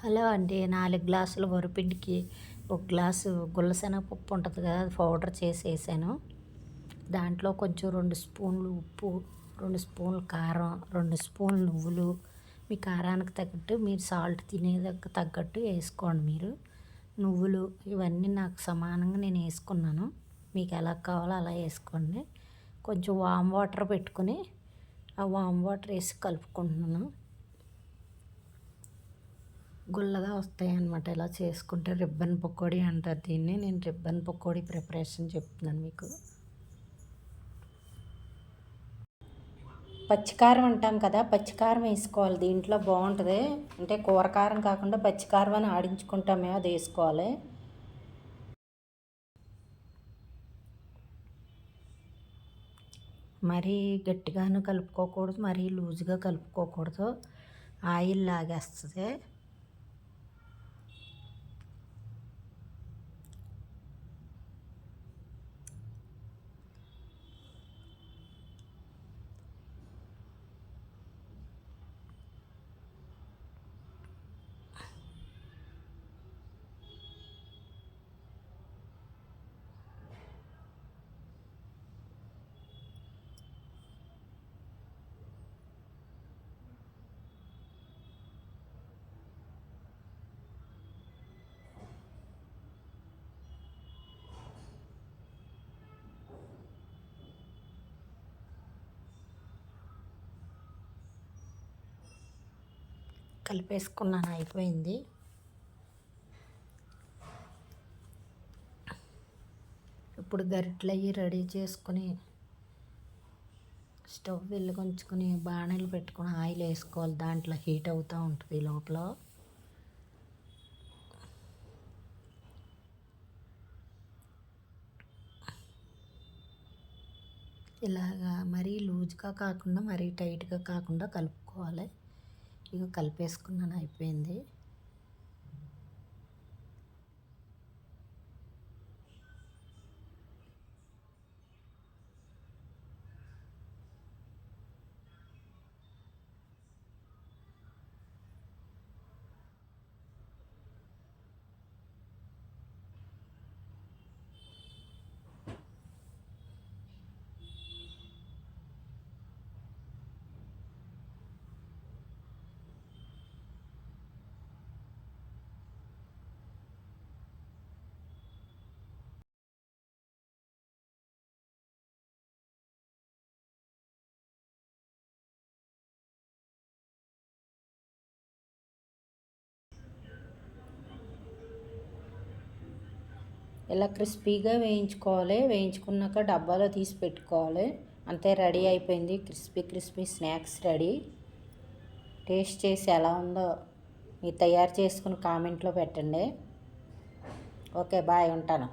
Hello అండి. 4 గ్లాసుల వరిపిండికి ఒక గ్లాసు గుల్లశనగపప్పు ఉంటుంది కదా, అది పౌడర్ చేసేసాను. దాంట్లో కొంచెం 2 స్పూన్లు ఉప్పు, 2 స్పూన్లు కారం, 2 స్పూన్లు నువ్వులు, మీ కారానికి తగ్గట్టు మీరు సాల్ట్ తినేదానికి తగ్గట్టు వేసుకోండి. మీరు నువ్వులు ఇవన్నీ నాకు సమానంగా నేను వేసుకున్నాను. మీకు ఎలా కావాలో అలా వేసుకోండి. కొంచెం వామ్ వాటర్ పెట్టుకుని ఆ వామ్ వాటర్ వేసి కలుపుకుంటున్నాను. గుల్లగా వస్తాయి అన్నమాట. ఇలా చేసుకుంటే రిబ్బన్ పకోడీ అంటారు దీన్ని. నేను రిబ్బన్ పకోడీ ప్రిపరేషన్ చెప్తున్నాను మీకు. పచ్చికారం అంటాం కదా, పచ్చికారం వేసుకోవాలి దీంట్లో, బాగుంటుంది. అంటే కూరకారం కాకుండా పచ్చికారం అని ఆడించుకుంటామే, అది వేసుకోవాలి. మరీ గట్టిగాను కలుపుకోకూడదు, మరీ లూజ్గా కలుపుకోకూడదు, ఆయిల్ లాగేస్తుంది. కలిపేసుకున్నాను, అయిపోయింది. ఇప్పుడు గరిటెలు అవి రెడీ చేసుకుని స్టవ్ వెలిగించుకుని బాణలు పెట్టుకుని ఆయిల్ వేసుకోవాలి. దాంట్లో హీట్ అవుతూ ఉంటుంది లోపల. ఇలాగా మరీ లూజ్గా కాకుండా మరీ టైట్గా కాకుండా కలుపుకోవాలి. ఇక కలిపేసుకున్నాను, అయిపోయింది. ఇలా క్రిస్పీగా వేయించుకోవాలి. వేయించుకున్నాక డబ్బాలో తీసి పెట్టుకోవాలి. అంతే, రెడీ అయిపోయింది. Crispy snacks ready. టేస్ట్ చేసి ఎలా ఉందో మీరు తయారు చేసుకుని కామెంట్లో పెట్టండి. ఓకే, బాయ్, ఉంటాను.